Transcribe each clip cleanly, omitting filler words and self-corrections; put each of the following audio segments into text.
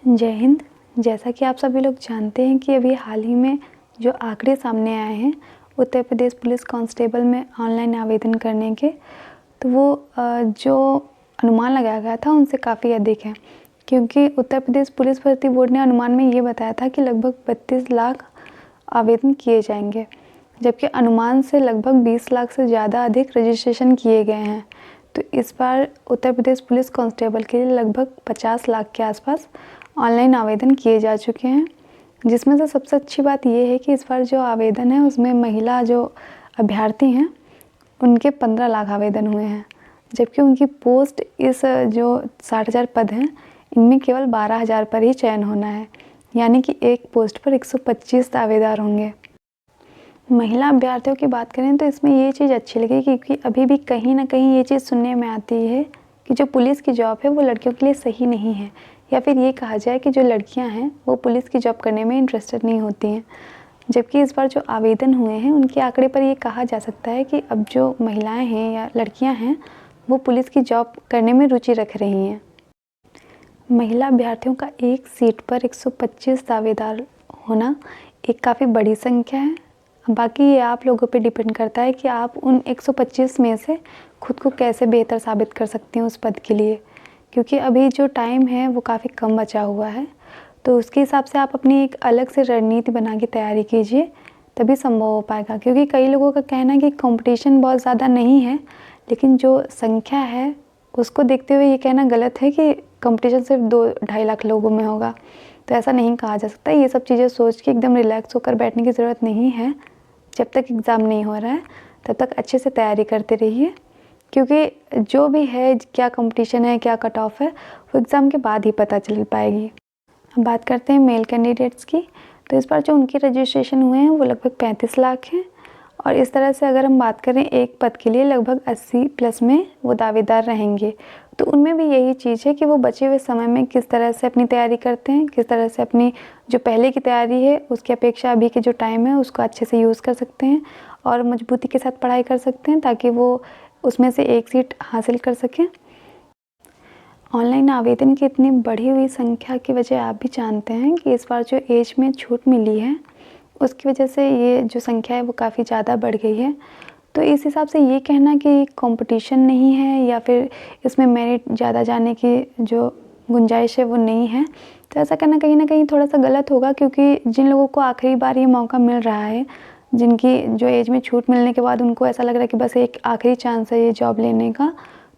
जय हिंद। जैसा कि आप सभी लोग जानते हैं कि अभी हाल ही में जो आंकड़े सामने आए हैं उत्तर प्रदेश पुलिस कांस्टेबल में ऑनलाइन आवेदन करने के, तो वो जो अनुमान लगाया गया था उनसे काफ़ी अधिक है। क्योंकि उत्तर प्रदेश पुलिस भर्ती बोर्ड ने अनुमान में ये बताया था कि लगभग 32 लाख आवेदन किए जाएंगे, जबकि अनुमान से लगभग 20 लाख से ज़्यादा अधिक रजिस्ट्रेशन किए गए हैं। तो इस बार उत्तर प्रदेश पुलिस कांस्टेबल के लिए लगभग 50 लाख के आसपास ऑनलाइन आवेदन किए जा चुके हैं, जिसमें से सबसे अच्छी बात यह है कि इस बार जो आवेदन है उसमें महिला जो अभ्यर्थी हैं उनके 15 लाख आवेदन हुए हैं, जबकि उनकी पोस्ट इस जो 60,000 पद हैं इनमें केवल 12,000 पर ही चयन होना है, यानी कि एक पोस्ट पर 125 दावेदार होंगे। महिला अभ्यर्थियों की बात करें तो इसमें ये चीज़ अच्छी लगी क्योंकि अभी भी कहीं ना कहीं ये चीज़ सुनने में आती है कि जो पुलिस की जॉब है वो लड़कियों के लिए सही नहीं है, या फिर ये कहा जाए कि जो लड़कियां हैं वो पुलिस की जॉब करने में इंटरेस्टेड नहीं होती हैं। जबकि इस बार जो आवेदन हुए हैं उनके आंकड़े पर ये कहा जा सकता है कि अब जो महिलाएं हैं या लड़कियां हैं वो पुलिस की जॉब करने में रुचि रख रही हैं। महिला अभ्यर्थियों का एक सीट पर 125 दावेदार होना एक काफ़ी बड़ी संख्या है। बाकी ये आप लोगों पे डिपेंड करता है कि आप उन 125 में से खुद को कैसे बेहतर साबित कर सकते हैं उस पद के लिए, क्योंकि अभी जो टाइम है वो काफ़ी कम बचा हुआ है। तो उसके हिसाब से आप अपनी एक अलग से रणनीति बना के तैयारी कीजिए, तभी संभव हो पाएगा। क्योंकि कई लोगों का कहना है कि कंपटीशन बहुत ज़्यादा नहीं है, लेकिन जो संख्या है उसको देखते हुए ये कहना गलत है कि कंपटीशन सिर्फ 2-2.5 लाख लोगों में होगा। तो ऐसा नहीं कहा जा सकता। ये सब चीज़ें सोच के एकदम रिलैक्स होकर बैठने की ज़रूरत नहीं है। जब तक एग्ज़ाम नहीं हो रहा है तब तक अच्छे से तैयारी करते रहिए, क्योंकि जो भी है, क्या कंपटीशन है, क्या कट ऑफ है, वो एग्ज़ाम के बाद ही पता चल पाएगी। अब बात करते हैं मेल कैंडिडेट्स की। तो इस बार जो उनके रजिस्ट्रेशन हुए हैं वो लगभग 35 लाख हैं, और इस तरह से अगर हम बात करें एक पद के लिए लगभग 80 प्लस में वो दावेदार रहेंगे। तो उनमें भी यही चीज़ है कि वो बचे हुए समय में किस तरह से अपनी तैयारी करते हैं, किस तरह से अपनी जो पहले की तैयारी है उसकी अपेक्षा अभी के जो टाइम है उसको अच्छे से यूज़ कर सकते हैं और मजबूती के साथ पढ़ाई कर सकते हैं, ताकि वो उसमें से एक सीट हासिल कर सकें। ऑनलाइन आवेदन की इतनी बढ़ी हुई संख्या की वजह आप भी जानते हैं कि इस बार जो एज में छूट मिली है उसकी वजह से ये जो संख्या है वो काफ़ी ज़्यादा बढ़ गई है। तो इस हिसाब से ये कहना कि कंपटीशन नहीं है या फिर इसमें मेरिट ज़्यादा जाने की जो गुंजाइश है वो नहीं है, तो ऐसा कहना कहीं ना कहीं थोड़ा सा गलत होगा। क्योंकि जिन लोगों को आखिरी बार ये मौका मिल रहा है, जिनकी जो एज में छूट मिलने के बाद उनको ऐसा लग रहा है कि बस एक आखिरी चांस है ये जॉब लेने का,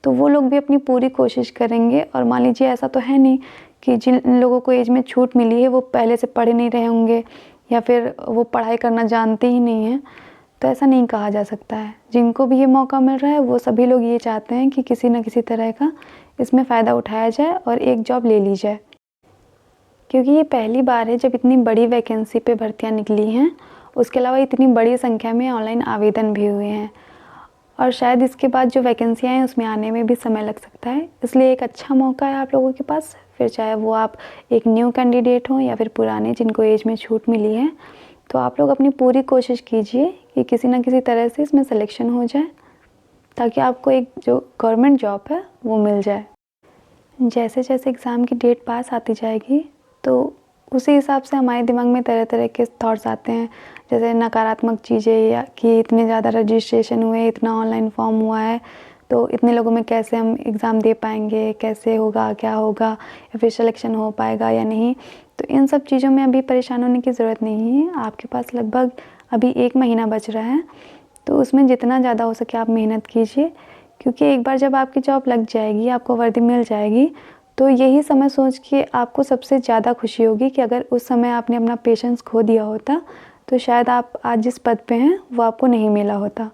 तो वो लोग भी अपनी पूरी कोशिश करेंगे। और मान लीजिए ऐसा तो है नहीं कि जिन लोगों को एज में छूट मिली है वो पहले से पढ़े नहीं रहे होंगे या फिर वो पढ़ाई करना जानते ही नहीं हैं, तो ऐसा नहीं कहा जा सकता है। जिनको भी ये मौका मिल रहा है वो सभी लोग ये चाहते हैं कि किसी न किसी तरह का इसमें फ़ायदा उठाया जाए और एक जॉब ले ली जाए, क्योंकि ये पहली बार है जब इतनी बड़ी वैकेंसी पे भर्तियाँ निकली हैं। उसके अलावा इतनी बड़ी संख्या में ऑनलाइन आवेदन भी हुए हैं, और शायद इसके बाद जो वैकेंसियाँ हैं उसमें आने में भी समय लग सकता है। इसलिए एक अच्छा मौका है आप लोगों के पास, फिर चाहे वो आप एक न्यू कैंडिडेट हों या फिर पुराने जिनको एज में छूट मिली है। तो आप लोग अपनी पूरी कोशिश कीजिए कि किसी न किसी तरह से इसमें सिलेक्शन हो जाए, ताकि आपको एक जो गवर्नमेंट जॉब है वो मिल जाए। जैसे जैसे एग्ज़ाम की डेट पास आती जाएगी तो उसी हिसाब से हमारे दिमाग में तरह तरह के थॉट्स आते हैं, जैसे नकारात्मक चीज़ें, या कि इतने ज़्यादा रजिस्ट्रेशन हुए, इतना ऑनलाइन फॉर्म हुआ है, तो इतने लोगों में कैसे हम एग्ज़ाम दे पाएंगे, कैसे होगा, क्या होगा, या फिर सिलेक्शन हो पाएगा या नहीं। तो इन सब चीज़ों में अभी परेशान होने की ज़रूरत नहीं है। आपके पास लगभग अभी 1 महीना बच रहा है, तो उसमें जितना ज़्यादा हो सके आप मेहनत कीजिए। क्योंकि एक बार जब आपकी जॉब लग जाएगी, आपको वर्दी मिल जाएगी, तो यही समय सोच के आपको सबसे ज़्यादा खुशी होगी कि अगर उस समय आपने अपना पेशेंस खो दिया होता तो शायद आप आज जिस पद पे हैं वो आपको नहीं मिला होता।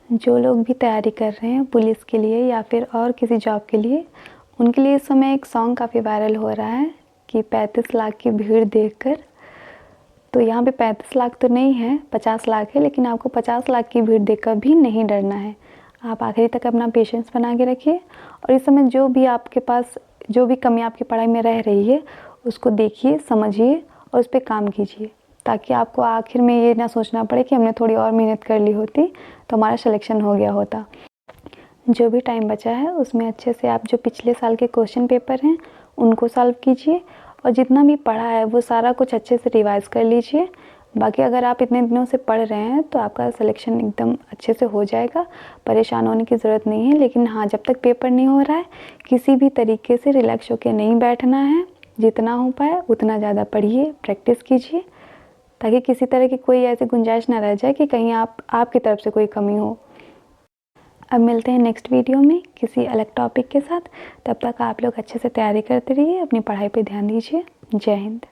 जो लोग भी तैयारी कर रहे हैं पुलिस के लिए या फिर और किसी जॉब के लिए, उनके लिए इस समय एक सॉन्ग काफ़ी वायरल हो रहा है कि 35 लाख की भीड़ देखकर। तो यहाँ पे 35 लाख तो नहीं है, 50 लाख है, लेकिन आपको 50 लाख की भीड़ देखकर भी नहीं डरना है। आप आखिरी तक अपना पेशेंस बना के रखिए, और इस समय जो भी आपके पास जो भी कमी आपकी पढ़ाई में रह रही है उसको देखिए, समझिए और उस पर काम कीजिए, ताकि आपको आखिर में ये ना सोचना पड़े कि हमने थोड़ी और मेहनत कर ली होती तो हमारा सिलेक्शन हो गया होता। जो भी टाइम बचा है उसमें अच्छे से आप जो पिछले साल के क्वेश्चन पेपर हैं उनको सॉल्व कीजिए और जितना भी पढ़ा है वो सारा कुछ अच्छे से रिवाइज़ कर लीजिए। बाकी अगर आप इतने दिनों से पढ़ रहे हैं तो आपका सिलेक्शन एकदम अच्छे से हो जाएगा, परेशान होने की ज़रूरत नहीं है। लेकिन हाँ, जब तक पेपर नहीं हो रहा है किसी भी तरीके से रिलैक्स होकर नहीं बैठना है। जितना हो पाए उतना ज़्यादा पढ़िए, प्रैक्टिस कीजिए, ताकि किसी तरह की कोई ऐसी गुंजाइश ना रह जाए कि कहीं आपकी तरफ से कोई कमी हो। अब मिलते हैं नेक्स्ट वीडियो में किसी अलग टॉपिक के साथ। तब तक आप लोग अच्छे से तैयारी करते रहिए, अपनी पढ़ाई पे ध्यान दीजिए। जय हिंद।